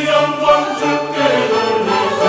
영광 주께 돌리세.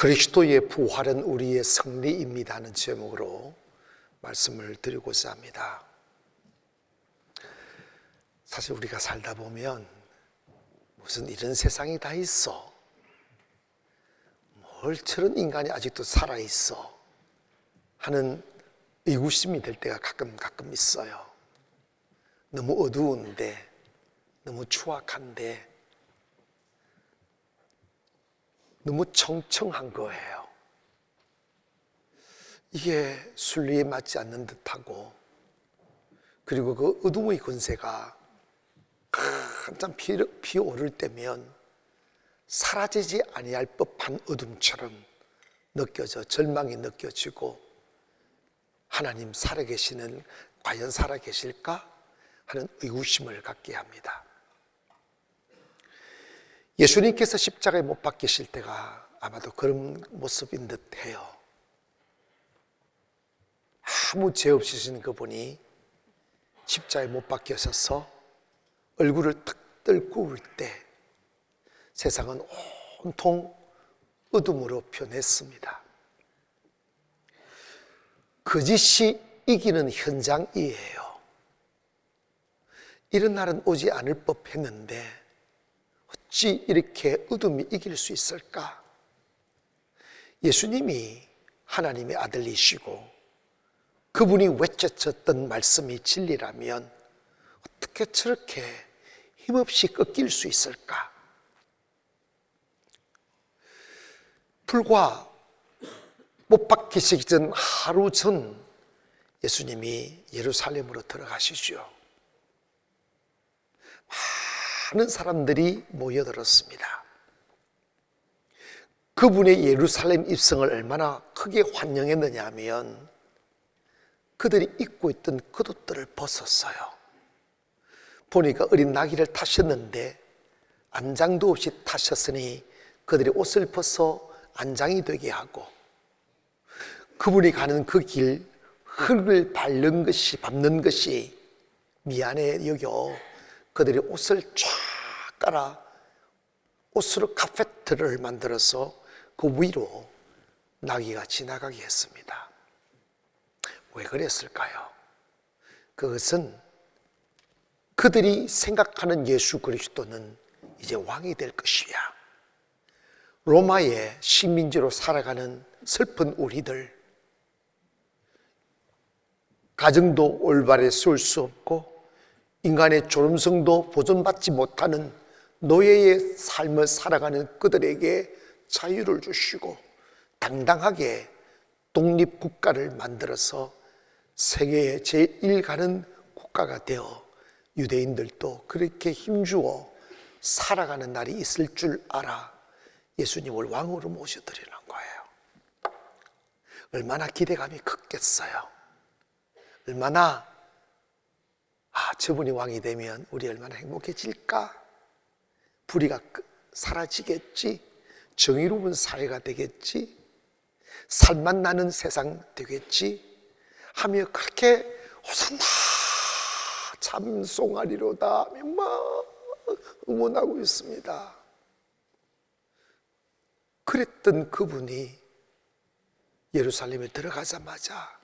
그리스도의 부활은 우리의 승리입니다 하는 제목으로 말씀을 드리고자 합니다. 사실 우리가 살다 보면 무슨 이런 세상이 다 있어, 뭘 저런 인간이 아직도 살아있어 하는 의구심이 될 때가 가끔 있어요. 너무 어두운데, 너무 추악한데, 너무 청청한 거예요. 이게 순리에 맞지 않는 듯하고, 그리고 그 어둠의 권세가 한참 피어오를 때면 사라지지 아니할 법한 어둠처럼 느껴져, 절망이 느껴지고, 하나님 살아계시는, 과연 살아계실까 하는 의구심을 갖게 합니다. 예수님께서 십자가에 못 박히실 때가 아마도 그런 모습인 듯해요. 아무 죄 없으신 그분이 십자가에 못 박혀서서 얼굴을 탁 떨고 울 때 세상은 온통 어둠으로 변했습니다. 거짓이 이기는 현장이에요. 이런 날은 오지 않을 법했는데 어찌 이렇게 어둠이 이길 수 있을까? 예수님이 하나님의 아들이시고 그분이 외쳤던 말씀이 진리라면 어떻게 저렇게 힘없이 꺾일 수 있을까? 불과 못 박히시기 전 하루 전 예수님이 예루살렘으로 들어가시죠. 많은 사람들이 모여들었습니다. 그분의 예루살렘 입성을 얼마나 크게 환영했느냐 하면 그들이 입고 있던 겉옷들을 벗었어요. 보니까 어린 나귀를 타셨는데 안장도 없이 타셨으니 그들이 옷을 벗어 안장이 되게 하고, 그분이 가는 그 길 흙을 밟는 것이 미안해 여겨 그들이 옷을 쫙 깔아 옷으로 카페트를 만들어서 그 위로 나귀가 지나가게 했습니다. 왜 그랬을까요? 그것은 그들이 생각하는 예수 그리스도는 이제 왕이 될 것이야, 로마의 식민지로 살아가는 슬픈 우리들, 가정도 올바르게 세울 수 없고 인간의 존엄성도 보존받지 못하는 노예의 삶을 살아가는 그들에게 자유를 주시고 당당하게 독립국가를 만들어서 세계에 제1 가는 국가가 되어 유대인들도 그렇게 힘주어 살아가는 날이 있을 줄 알아 예수님을 왕으로 모셔드리는 거예요. 얼마나 기대감이 컸겠어요. 얼마나 저분이 왕이 되면 우리 얼마나 행복해질까? 불의가 사라지겠지? 정의로운 사회가 되겠지? 살만 나는 세상 되겠지? 하며 그렇게 호산나 참송하리로다 하며 막 응원하고 있습니다. 그랬던 그분이 예루살렘에 들어가자마자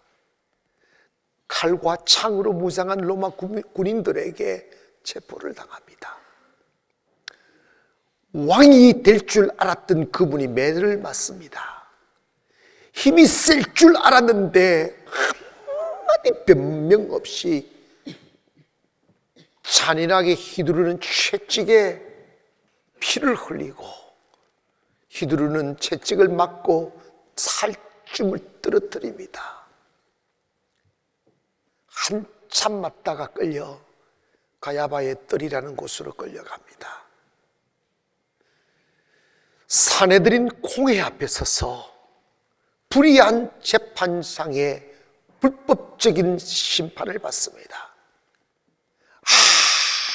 칼과 창으로 무장한 로마 군인들에게 체포를 당합니다. 왕이 될 줄 알았던 그분이 매를 맞습니다. 힘이 셀 줄 알았는데 한마디 변명 없이 잔인하게 휘두르는 채찍에 피를 흘리고 휘두르는 채찍을 맞고 살줌을 떨어뜨립니다. 한참 맞다가 끌려 가야바의 뜰이라는 곳으로 끌려갑니다. 사내들인 공회 앞에 서서 불의한 재판상의 불법적인 심판을 받습니다.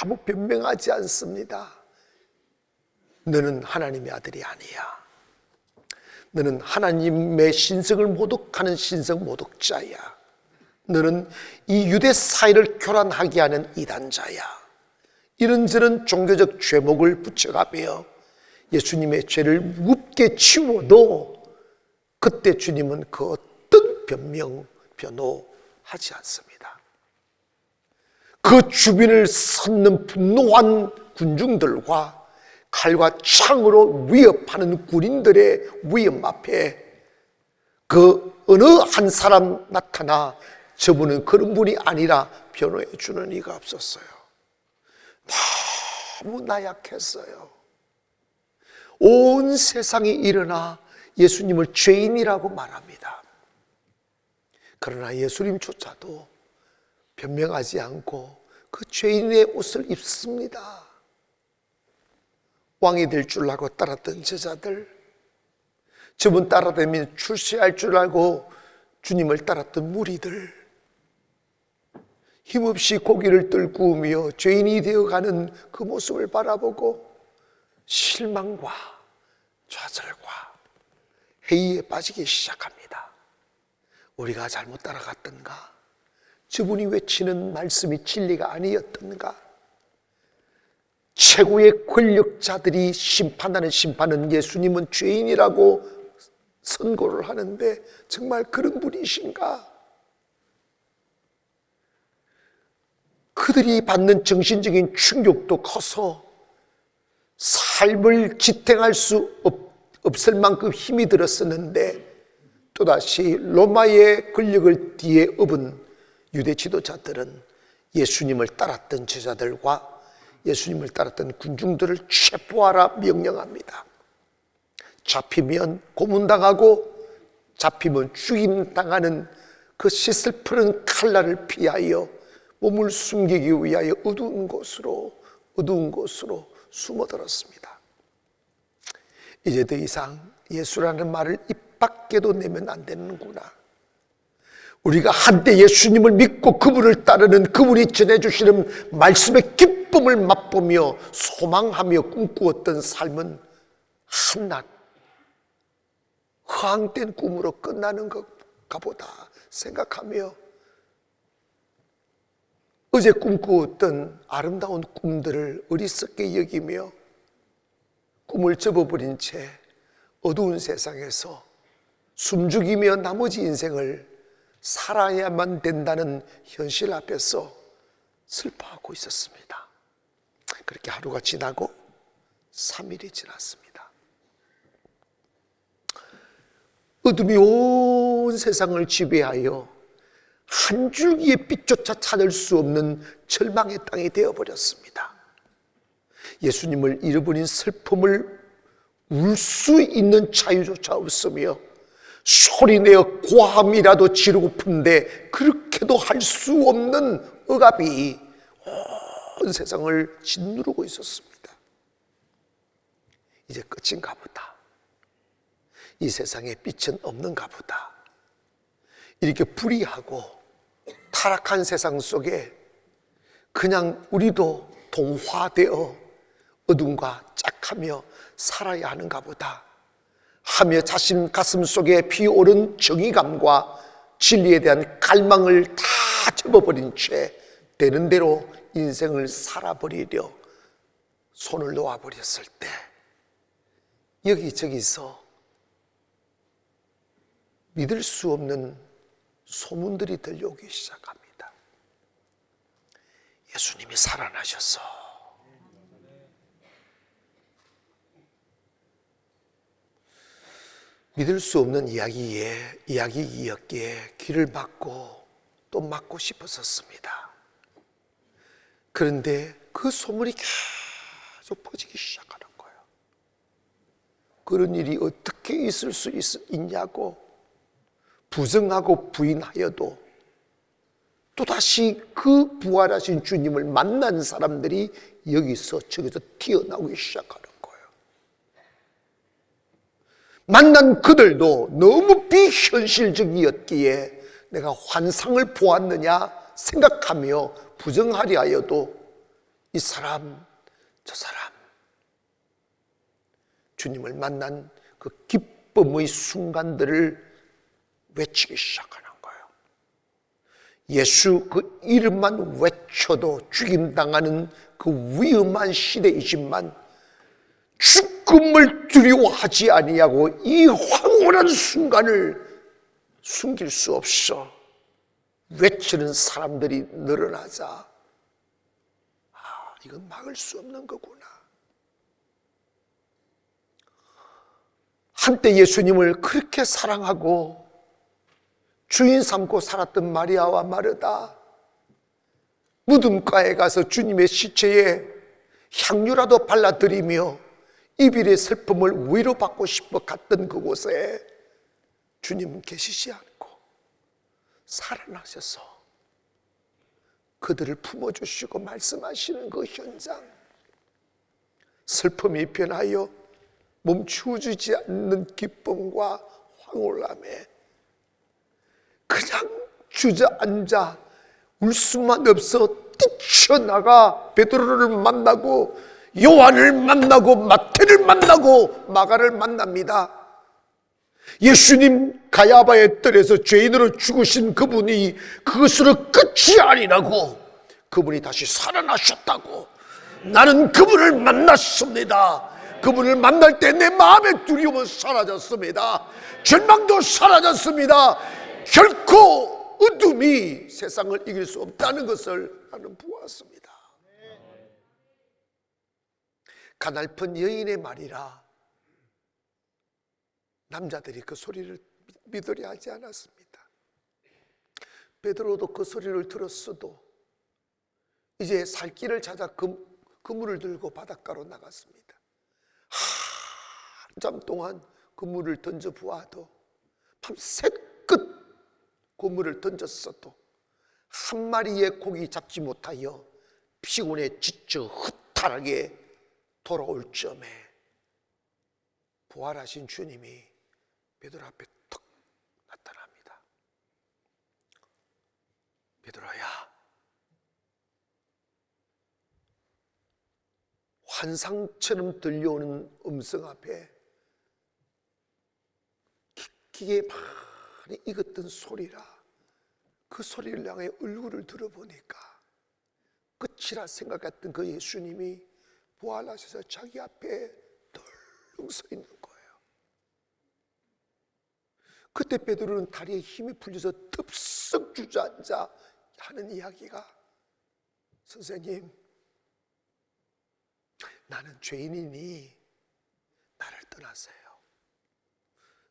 아무 변명하지 않습니다. 너는 하나님의 아들이 아니야. 너는 하나님의 신성을 모독하는 신성 모독자야. 너는 이 유대 사회를 교란하게 하는 이단자야. 이런저런 종교적 죄목을 붙여가며 예수님의 죄를 무겁게 치워도 그때 주님은 그 어떤 변호하지 않습니다. 그 주변을 섰는 분노한 군중들과 칼과 창으로 위협하는 군인들의 위험 앞에 그 어느 한 사람 나타나 저분은 그런 분이 아니라 변호해 주는 이가 없었어요. 너무 나약했어요. 온 세상이 일어나 예수님을 죄인이라고 말합니다. 그러나 예수님조차도 변명하지 않고 그 죄인의 옷을 입습니다. 왕이 될 줄 알고 따랐던 제자들, 저분 따라다니면 출세할 줄 알고 주님을 따랐던 무리들, 힘없이 고기를 뜰구우며 죄인이 되어가는 그 모습을 바라보고 실망과 좌절과 회의에 빠지기 시작합니다. 우리가 잘못 따라갔던가? 저분이 외치는 말씀이 진리가 아니었던가? 최고의 권력자들이 심판하는 심판은 예수님은 죄인이라고 선고를 하는데 정말 그런 분이신가? 그들이 받는 정신적인 충격도 커서 삶을 지탱할 수 없을 만큼 힘이 들었었는데 또다시 로마의 권력을 뒤에 업은 유대 지도자들은 예수님을 따랐던 제자들과 예수님을 따랐던 군중들을 체포하라 명령합니다. 잡히면 고문당하고 잡히면 죽임당하는 그 시슬프른 칼날을 피하여 몸을 숨기기 위하여 어두운 곳으로 숨어들었습니다. 이제 더 이상 예수라는 말을 입 밖에도 내면 안 되는구나. 우리가 한때 예수님을 믿고 그분을 따르는 그분이 전해주시는 말씀의 기쁨을 맛보며 소망하며 꿈꾸었던 삶은 한낱 허황된 꿈으로 끝나는 것가 보다 생각하며 어제 꿈꾸었던 아름다운 꿈들을 어리석게 여기며 꿈을 접어버린 채 어두운 세상에서 숨죽이며 나머지 인생을 살아야만 된다는 현실 앞에서 슬퍼하고 있었습니다. 그렇게 하루가 지나고 3일이 지났습니다. 어둠이 온 세상을 지배하여 한 줄기의 빛조차 찾을 수 없는 절망의 땅이 되어버렸습니다. 예수님을 잃어버린 슬픔을 울 수 있는 자유조차 없으며 소리내어 고함이라도 지르고픈데 그렇게도 할 수 없는 억압이 온 세상을 짓누르고 있었습니다. 이제 끝인가 보다. 이 세상에 빛은 없는가 보다. 이렇게 불의하고 타락한 세상 속에 그냥 우리도 동화되어 어둠과 짝하며 살아야 하는가 보다 하며 자신 가슴 속에 피어오른 정의감과 진리에 대한 갈망을 다 접어버린 채 되는 대로 인생을 살아버리려 손을 놓아버렸을 때 여기저기서 믿을 수 없는 소문들이 들려오기 시작합니다. 예수님이 살아나셨어. 믿을 수 없는 이야기이었기에 귀를 막고 또 막고 싶었었습니다. 그런데 그 소문이 계속 퍼지기 시작하는 거예요. 그런 일이 어떻게 있을 수 있냐고 부정하고 부인하여도 또다시 그 부활하신 주님을 만난 사람들이 여기서 저기서 튀어나오기 시작하는 거예요. 만난 그들도 너무 비현실적이었기에 내가 환상을 보았느냐 생각하며 부정하려 하여도 이 사람 저 사람 주님을 만난 그 기쁨의 순간들을 외치기 시작하는 거예요. 예수 그 이름만 외쳐도 죽임당하는 그 위험한 시대이지만 죽음을 두려워하지 아니하고 이 황홀한 순간을 숨길 수 없어 외치는 사람들이 늘어나자 이건 막을 수 없는 거구나. 한때 예수님을 그렇게 사랑하고 주인 삼고 살았던 마리아와 마르다, 무덤가에 가서 주님의 시체에 향유라도 발라드리며 이별의 슬픔을 위로받고 싶어 갔던 그곳에 주님은 계시지 않고 살아나셔서 그들을 품어주시고 말씀하시는 그 현장, 슬픔이 변하여 멈추어지지 않는 기쁨과 황홀함에 그냥 주저앉아 울 수만 없어 뛰쳐나가 베드로를 만나고 요한을 만나고 마태를 만나고 마가를 만납니다. 예수님 가야바의 뜰에서 죄인으로 죽으신 그분이 그것으로 끝이 아니라고, 그분이 다시 살아나셨다고, 나는 그분을 만났습니다. 그분을 만날 때 내 마음의 두려움은 사라졌습니다. 절망도 사라졌습니다. 결코 어둠이 세상을 이길 수 없다는 것을 나는 보았습니다. 가냘픈 여인의 말이라 남자들이 그 소리를 믿으려 하지 않았습니다. 베드로도 그 소리를 들었어도 이제 살 길을 찾아 그물을 들고 바닷가로 나갔습니다. 한참 동안 그물을 던져 보아도, 밤새 끝 그물을 던졌어도 한 마리의 고기 잡지 못하여 피곤에 지쳐 허탈하게 돌아올 점에 부활하신 주님이 베드로 앞에 턱 나타납니다. 베드로야, 환상처럼 들려오는 음성 앞에 기에 많이 익었던 소리라, 그 소리를 향해 얼굴을 들어보니까 끝이라 생각했던 그 예수님이 부활하셔서 자기 앞에 덜렁 서 있는 거예요. 그때 베드로는 다리에 힘이 풀려서 덥석 주저앉아 하는 이야기가, 선생님, 나는 죄인이니 나를 떠나세요.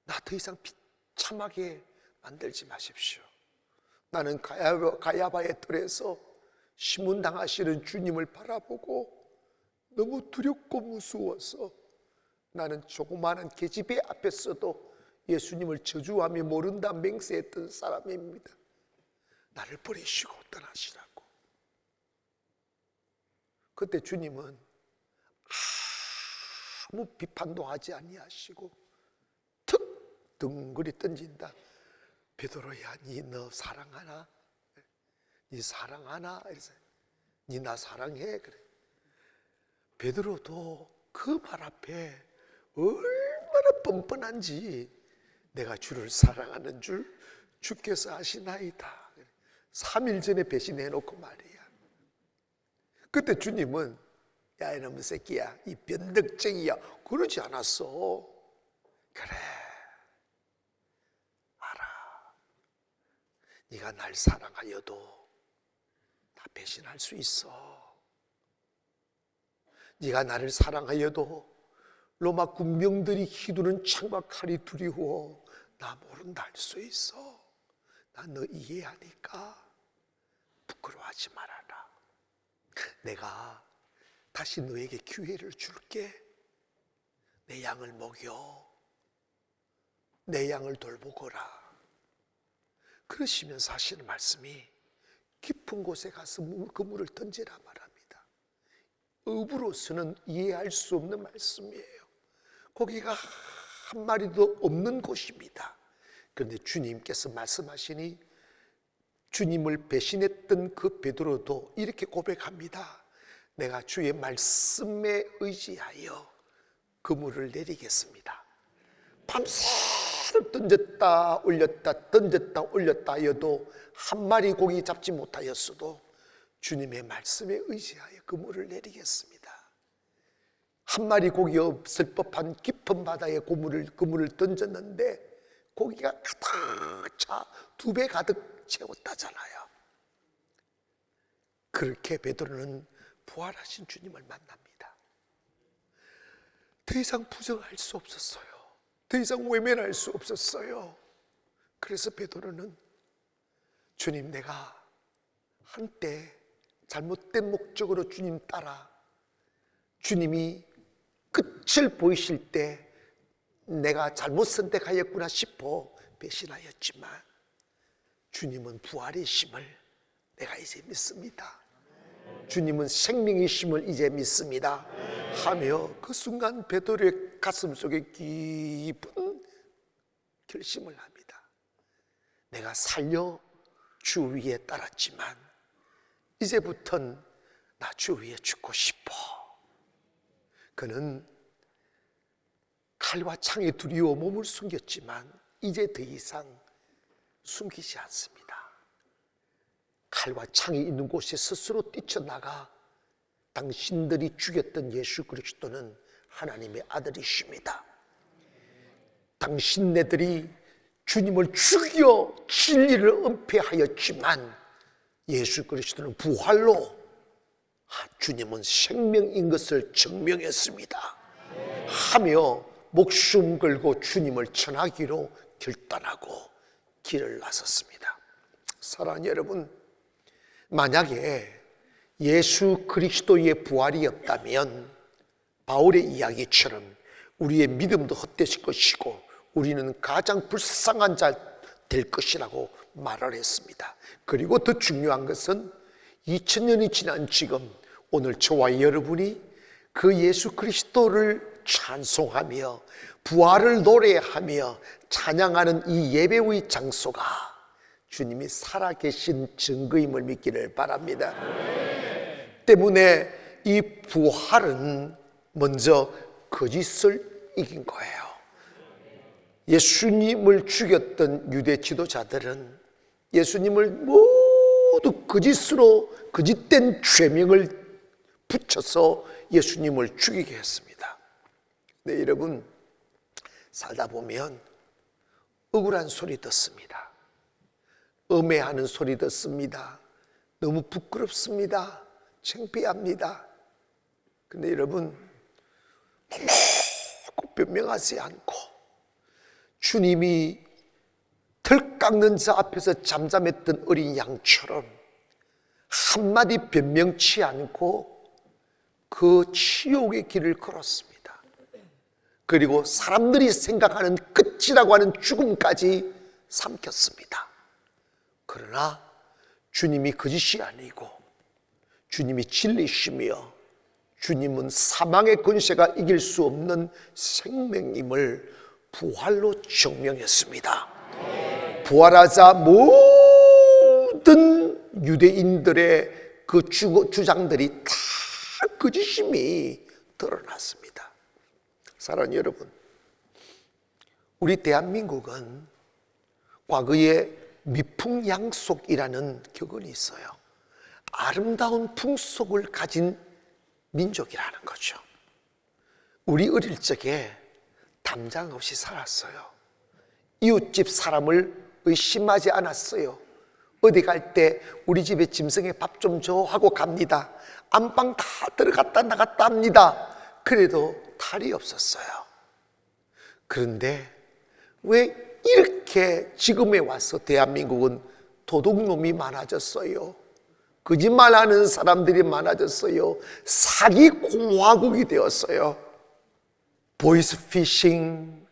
나 더 이상 비참하게 만들지 마십시오. 나는 가야바의 뜰에서 시문당하시는 주님을 바라보고 너무 두렵고 무서워서 나는 조그마한 계집애 앞에서도 예수님을 저주하며 모른다 맹세했던 사람입니다. 나를 버리시고 떠나시라고. 그때 주님은 아무 비판도 하지 아니하시고 툭 덩그리 던진다. 베드로야, 니 너 사랑하나? 니 사랑하나? 이래서 니 나 사랑해? 그래. 베드로도 그 말 앞에 얼마나 뻔뻔한지, 내가 주를 사랑하는 줄 주께서 아시나이다. 3일 전에 배신해놓고 말이야. 그때 주님은 야, 이놈의 새끼야, 이 변덕쟁이야, 그러지 않았어. 그래, 알아. 네가 날 사랑하여도 나 배신할 수 있어. 네가 나를 사랑하여도 로마 군병들이 휘두른 창과 칼이 두려워 나 모른다 할 수 있어. 난 너 이해하니까 부끄러워하지 말아라. 내가 다시 너에게 기회를 줄게. 내 양을 먹여. 내 양을 돌보거라. 그러시면서 하시는 말씀이 깊은 곳에 가서 그물을 던지라 말합니다. 의부로서는 이해할 수 없는 말씀이에요. 거기가 한 마리도 없는 곳입니다. 그런데 주님께서 말씀하시니 주님을 배신했던 그 베드로도 이렇게 고백합니다. 내가 주의 말씀에 의지하여 그물을 내리겠습니다. 밤새를 던졌다 올렸다 던졌다 올렸다 하여도 한 마리 고기 잡지 못하였어도 주님의 말씀에 의지하여 그물을 내리겠습니다. 한 마리 고기 없을 법한 깊은 바다에 그물을 던졌는데 고기가 가득 차 2배 가득 채웠다잖아요. 그렇게 베드로는 부활하신 주님을 만납니다. 더 이상 부정할 수 없었어요. 더 이상 외면할 수 없었어요. 그래서 베드로는 주님, 내가 한때 잘못된 목적으로 주님 따라 주님이 끝을 보이실 때 내가 잘못 선택하였구나 싶어 배신하였지만 주님은 부활이심을 내가 이제 믿습니다. 주님은 생명이심을 이제 믿습니다 하며 그 순간 베드로의 가슴 속에 깊은 결심을 합니다. 내가 살려 주 위에 따랐지만 이제부턴 나 주 위에 죽고 싶어. 그는 칼과 창에 두려워 몸을 숨겼지만 이제 더 이상 숨기지 않습니다. 칼과 창이 있는 곳에 스스로 뛰쳐나가 당신들이 죽였던 예수 그리스도는 하나님의 아들이십니다. 당신네들이 주님을 죽여 진리를 은폐하였지만 예수 그리스도는 부활로 주님은 생명인 것을 증명했습니다 하며 목숨 걸고 주님을 전하기로 결단하고 길을 나섰습니다. 사랑하는 여러분, 만약에 예수 그리스도의 부활이 없다면 바울의 이야기처럼 우리의 믿음도 헛되실 것이고 우리는 가장 불쌍한 자 될 것이라고 말을 했습니다. 그리고 더 중요한 것은 2000년이 지난 지금 오늘 저와 여러분이 그 예수 그리스도를 찬송하며 부활을 노래하며 찬양하는 이 예배의 장소가 주님이 살아계신 증거임을 믿기를 바랍니다. 때문에 이 부활은 먼저 거짓을 이긴 거예요. 예수님을 죽였던 유대 지도자들은 예수님을 모두 거짓으로 거짓된 죄명을 붙여서 예수님을 죽이게 했습니다. 네, 여러분, 살다 보면 억울한 소리 듣습니다. 음해하는 소리 듣습니다. 너무 부끄럽습니다. 창피합니다. 근데 여러분, 꼭 변명하지 않고 주님이 털 깎는 자 앞에서 잠잠했던 어린 양처럼 한마디 변명치 않고 그 치욕의 길을 걸었습니다. 그리고 사람들이 생각하는 끝이라고 하는 죽음까지 삼켰습니다. 그러나 주님이 거짓이 아니고 주님이 진리시며 주님은 사망의 권세가 이길 수 없는 생명임을 부활로 증명했습니다. 부활하자 모든 유대인들의 그 주장들이 다 거짓임이 드러났습니다. 사랑하는 여러분, 우리 대한민국은 과거에 미풍양속이라는 격언이 있어요. 아름다운 풍속을 가진 민족이라는 거죠. 우리 어릴 적에 담장 없이 살았어요. 이웃집 사람을 의심하지 않았어요. 어디 갈 때 우리 집에 짐승에 밥 좀 줘 하고 갑니다. 안방 다 들어갔다 나갔다 합니다. 그래도 탈이 없었어요. 그런데 왜 이렇게 지금에 와서 대한민국은 도둑놈이 많아졌어요? 거짓말하는 사람들이 많아졌어요. 사기 공화국이 되었어요. 보이스피싱,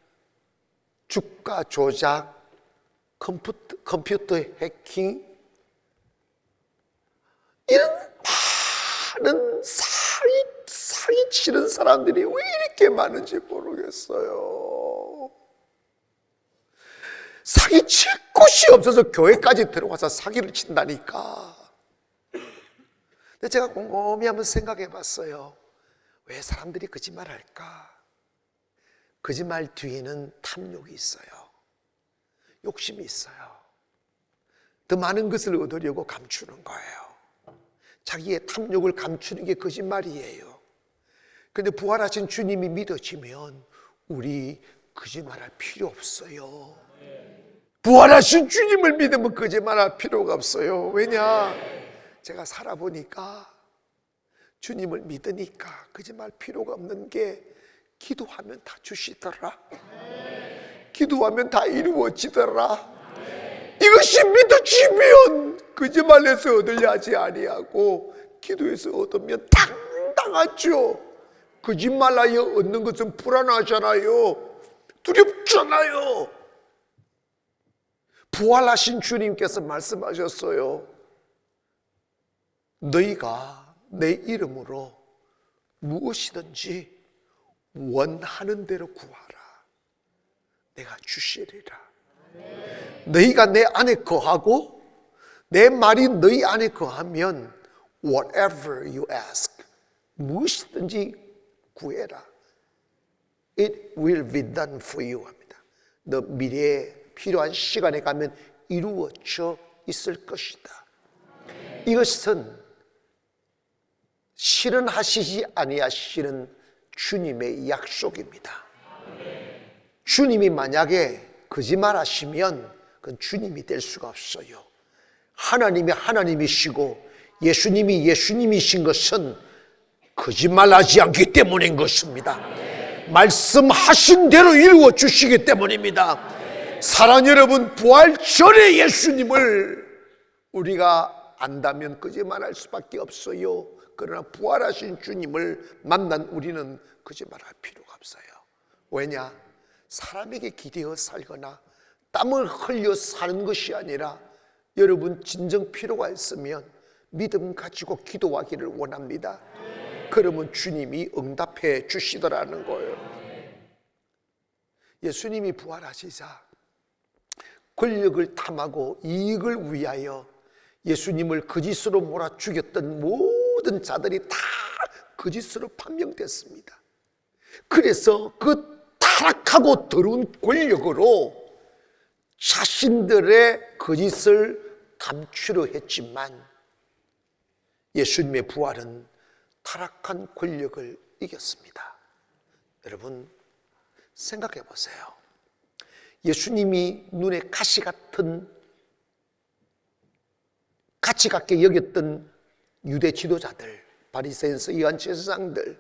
주가 조작, 컴퓨터 해킹, 이런 많은 사기 치는 사람들이 왜 이렇게 많은지 모르겠어요. 사기 칠 곳이 없어서 교회까지 들어와서 사기를 친다니까. 근데 제가 곰곰이 한번 생각해 봤어요. 왜 사람들이 거짓말할까? 거짓말 뒤에는 탐욕이 있어요. 욕심이 있어요. 더 많은 것을 얻으려고 감추는 거예요. 자기의 탐욕을 감추는 게 거짓말이에요. 근데 부활하신 주님이 믿어지면 우리 거짓말할 필요 없어요. 부활하신 주님을 믿으면 거짓말할 필요가 없어요. 왜냐? 제가 살아보니까 주님을 믿으니까 거짓말 필요가 없는 게 기도하면 다 주시더라. 기도하면 다 이루어지더라. 이것이 믿어지면 거짓말에서 얻으려 하지 아니하고 기도에서 얻으면 당당하죠. 거짓말하여 얻는 것은 불안하잖아요. 두렵잖아요. 부활하신 주님께서 말씀하셨어요. 너희가 내 이름으로 무엇이든지 원하는 대로 구하라. 내가 주시리라. 너희가 내 안에 거하고 내 말이 너희 안에 거하면 whatever you ask, 무엇이든지 구해라. It will be done for you 합니다. 너 미래에 필요한 시간에 가면 이루어져 있을 것이다. 이것은 실현하시지 아니하시는 주님의 약속입니다. 주님이 만약에 거짓말하시면 그건 주님이 될 수가 없어요. 하나님이 하나님이시고 예수님이 예수님이신 것은 거짓말하지 않기 때문인 것입니다. 말씀하신 대로 이루어 주시기 때문입니다. 사랑하는 여러분, 부활 전에 예수님을 우리가 안다면 거짓말할 수밖에 없어요. 그러나 부활하신 주님을 만난 우리는 거짓말할 필요가 없어요. 왜냐? 사람에게 기대어 살거나 땀을 흘려 사는 것이 아니라 여러분 진정 필요가 있으면 믿음 가지고 기도하기를 원합니다. 그러면 주님이 응답해 주시더라는 거예요. 예수님이 부활하시자 권력을 탐하고 이익을 위하여 예수님을 거짓으로 몰아 죽였던 모든 자들이 다 거짓으로 판명됐습니다. 그래서 그 타락하고 더러운 권력으로 자신들의 거짓을 감추려 했지만 예수님의 부활은 타락한 권력을 이겼습니다. 여러분 생각해 보세요. 예수님이 눈에 가시 같게 여겼던 유대 지도자들, 바리새인 서기관 제사장들,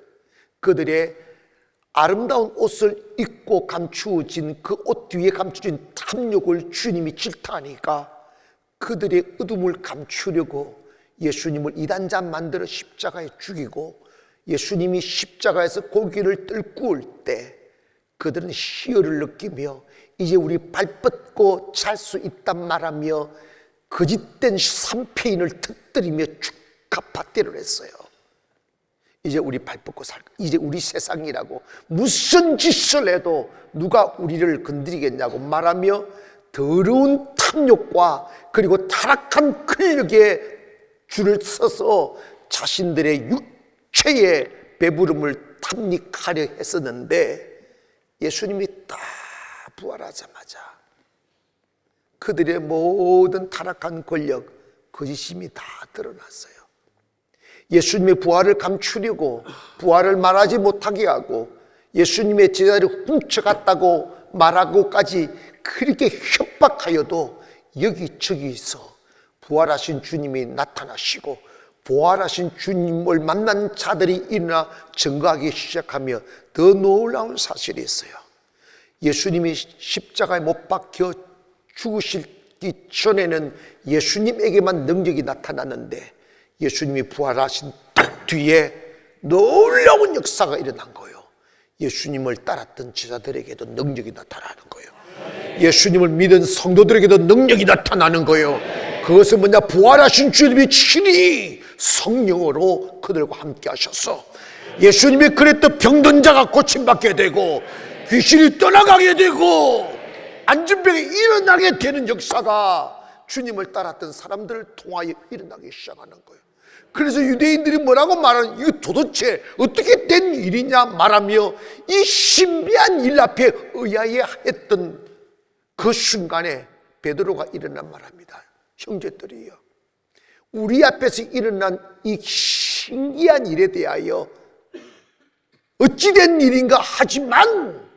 그들의 아름다운 옷을 입고 감추어진 그 옷 뒤에 감추어진 탐욕을 주님이 질타하니까 그들의 어둠을 감추려고 예수님을 이단자 만들어 십자가에 죽이고 예수님이 십자가에서 고기를 뜰구울 때 그들은 희열을 느끼며 이제 우리 발 뻗고 잘 수 있단 말하며 거짓된 삼패인을 터뜨리며 축하 파티를 했어요. 이제 우리 발 뻗고 이제 우리 세상이라고 무슨 짓을 해도 누가 우리를 건드리겠냐고 말하며 더러운 탐욕과 그리고 타락한 권력에 줄을 서서 자신들의 육체의 배부름을 탐닉하려 했었는데 예수님이 딱 부활하자마자 그들의 모든 타락한 권력, 거짓심이 다 드러났어요. 예수님의 부활을 감추려고 부활을 말하지 못하게 하고 예수님의 제자를 훔쳐갔다고 말하고까지 그렇게 협박하여도 여기저기서 부활하신 주님이 나타나시고 부활하신 주님을 만난 자들이 일어나 증거하기 시작하며 더 놀라운 사실이 있어요. 예수님이 십자가에 못 박혀 죽으시기 전에는 예수님에게만 능력이 나타났는데 예수님이 부활하신 딱 뒤에 놀라운 역사가 일어난 거예요. 예수님을 따랐던 제자들에게도 능력이 나타나는 거예요. 예수님을 믿은 성도들에게도 능력이 나타나는 거예요. 그것은 뭐냐? 부활하신 주님이 친히 성령으로 그들과 함께 하셔서 예수님이 그랬던 병든 자가 고침받게 되고 귀신이 떠나가게 되고 안진병이 일어나게 되는 역사가 주님을 따랐던 사람들을 통하여 일어나기 시작하는 거예요. 그래서 유대인들이 뭐라고 말하는, 이거 도대체 어떻게 된 일이냐 말하며 이 신비한 일 앞에 의아해 했던 그 순간에 베드로가 일어난 말합니다. 형제들이여, 우리 앞에서 일어난 이 신기한 일에 대하여 어찌된 일인가 하지만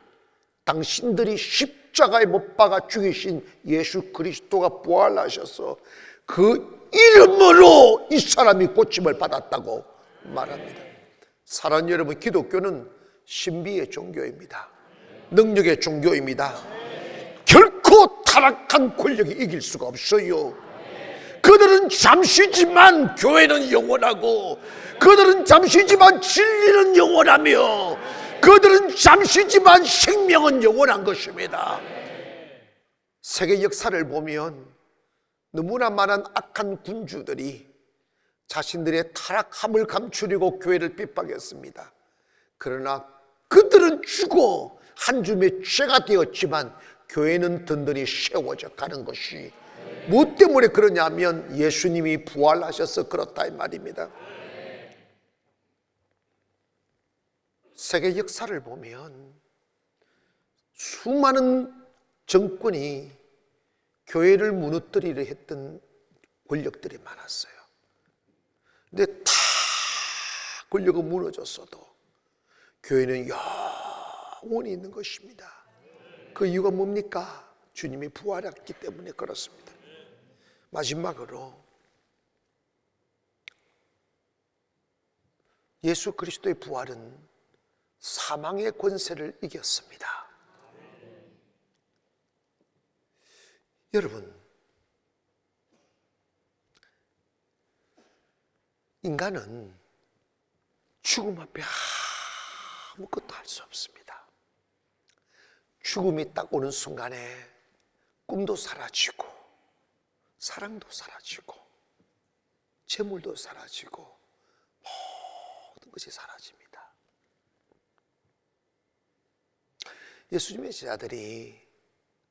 당신들이 십자가에 못 박아 죽이신 예수 그리스도가 부활하셔서 그 이름으로 이 사람이 고침을 받았다고 말합니다. 사랑하는 여러분, 기독교는 신비의 종교입니다. 능력의 종교입니다. 결코 타락한 권력이 이길 수가 없어요. 그들은 잠시지만 교회는 영원하고, 그들은 잠시지만 진리는 영원하며, 그들은 잠시지만 생명은 영원한 것입니다. 세계 역사를 보면 너무나 많은 악한 군주들이 자신들의 타락함을 감추려고 교회를 핍박했습니다. 그러나 그들은 죽어 한 줌의 죄가 되었지만 교회는 든든히 세워져 가는 것이 무엇 때문에 그러냐면 예수님이 부활하셔서 그렇다 이 말입니다. 세계 역사를 보면 수많은 정권이 교회를 무너뜨리려 했던 권력들이 많았어요. 근데 다 권력은 무너졌어도 교회는 영원히 있는 것입니다. 그 이유가 뭡니까? 주님이 부활했기 때문에 그렇습니다. 마지막으로 예수 그리스도의 부활은 사망의 권세를 이겼습니다. 여러분, 인간은 죽음 앞에 아무것도 할 수 없습니다. 죽음이 딱 오는 순간에 꿈도 사라지고, 사랑도 사라지고, 재물도 사라지고, 모든 것이 사라집니다. 예수님의 제자들이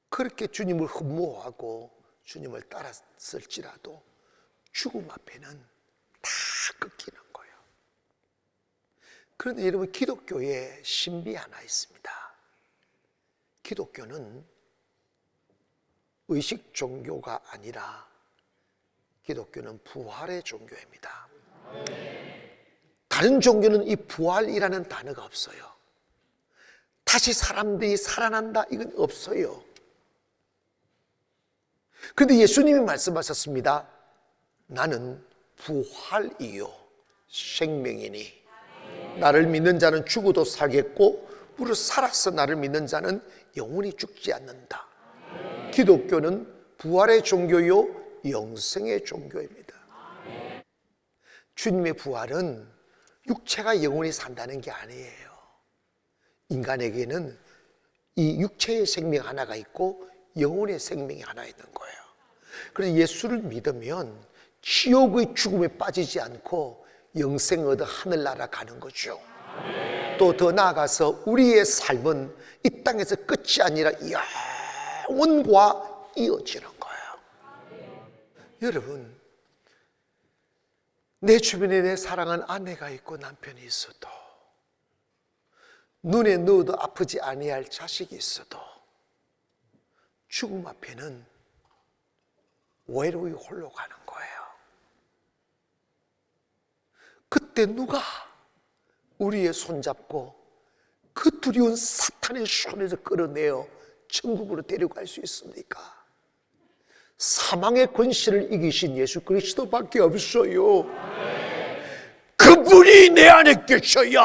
그렇게 주님을 흠모하고 주님을 따랐을지라도 죽음 앞에는 다 꺾이는 거예요. 그런데 여러분, 기독교에 신비 하나 있습니다. 기독교는 의식 종교가 아니라 기독교는 부활의 종교입니다. 다른 종교는 이 부활이라는 단어가 없어요. 다시 사람들이 살아난다, 이건 없어요. 그런데 예수님이 말씀하셨습니다. 나는 부활이요 생명이니 나를 믿는 자는 죽어도 살겠고 무릇 살아서 나를 믿는 자는 영원히 죽지 않는다. 기독교는 부활의 종교요 영생의 종교입니다. 주님의 부활은 육체가 영원히 산다는 게 아니에요. 인간에게는 이 육체의 생명 하나가 있고 영혼의 생명이 하나 있는 거예요. 그래서 예수를 믿으면 지옥의 죽음에 빠지지 않고 영생 얻어 하늘나라 가는 거죠. 또 더 나아가서 우리의 삶은 이 땅에서 끝이 아니라 영원과 이어지는 거예요. 여러분, 내 주변에 내 사랑하는 아내가 있고 남편이 있어도, 눈에 넣어도 아프지 아니할 자식이 있어도 죽음 앞에는 외로이 홀로 가는 거예요. 그때 누가 우리의 손잡고 그 두려운 사탄의 손에서 끌어내어 천국으로 데려갈 수 있습니까? 사망의 권세를 이기신 예수 그리스도밖에 없어요. 그분이 내 안에 계셔야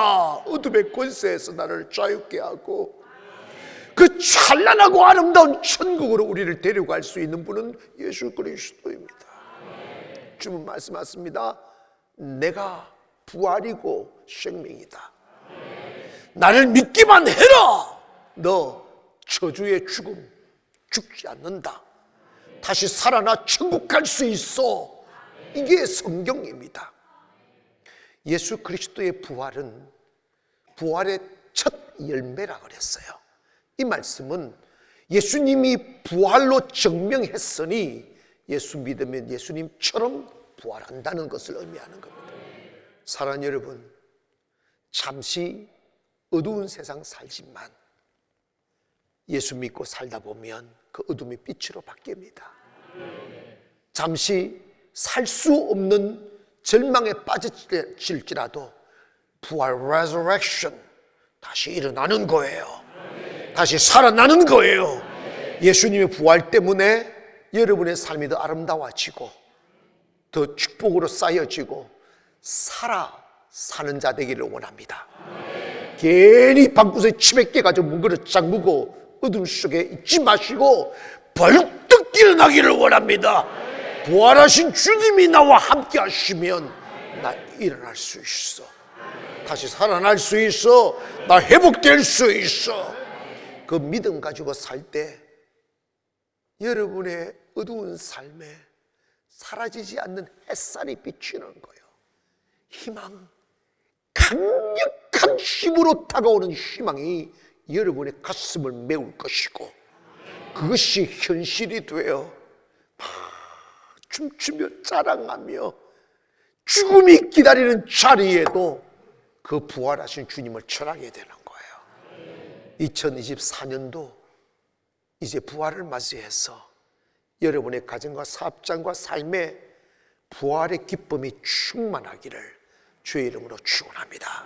어둠의 권세에서 나를 자유케 하고 그 찬란하고 아름다운 천국으로 우리를 데려갈 수 있는 분은 예수 그리스도입니다. 주님 말씀하십니다. 내가 부활이고 생명이다. 나를 믿기만 해라. 너 저주의 죽음 죽지 않는다. 다시 살아나 천국 갈 수 있어. 이게 성경입니다. 예수 그리스도의 부활은 부활의 첫 열매라 그랬어요. 이 말씀은 예수님이 부활로 증명했으니 예수 믿으면 예수님처럼 부활한다는 것을 의미하는 겁니다. 사랑하는 여러분, 잠시 어두운 세상 살지만 예수 믿고 살다 보면 그 어둠이 빛으로 바뀝니다. 잠시 살 수 없는 절망에 빠질지라도 부활, resurrection, 다시 일어나는 거예요. 다시 살아나는 거예요. 예수님의 부활 때문에 여러분의 삶이 더 아름다워지고 더 축복으로 쌓여지고 사는 자 되기를 원합니다. 괜히 방구석에 치맥게 가지고 문 그릇 잠그고 어둠 속에 있지 마시고 벌떡 일어나기를 원합니다. 부활하신 주님이 나와 함께 하시면 나 일어날 수 있어. 다시 살아날 수 있어. 나 회복될 수 있어. 그 믿음 가지고 살 때 여러분의 어두운 삶에 사라지지 않는 햇살이 비치는 거예요. 희망, 강력한 힘으로 다가오는 희망이 여러분의 가슴을 메울 것이고 그것이 현실이 되어 춤추며 자랑하며 죽음이 기다리는 자리에도 그 부활하신 주님을 전하게 되는 거예요. 2024년도 이제 부활을 맞이해서 여러분의 가정과 사업장과 삶에 부활의 기쁨이 충만하기를 주의 이름으로 축원합니다.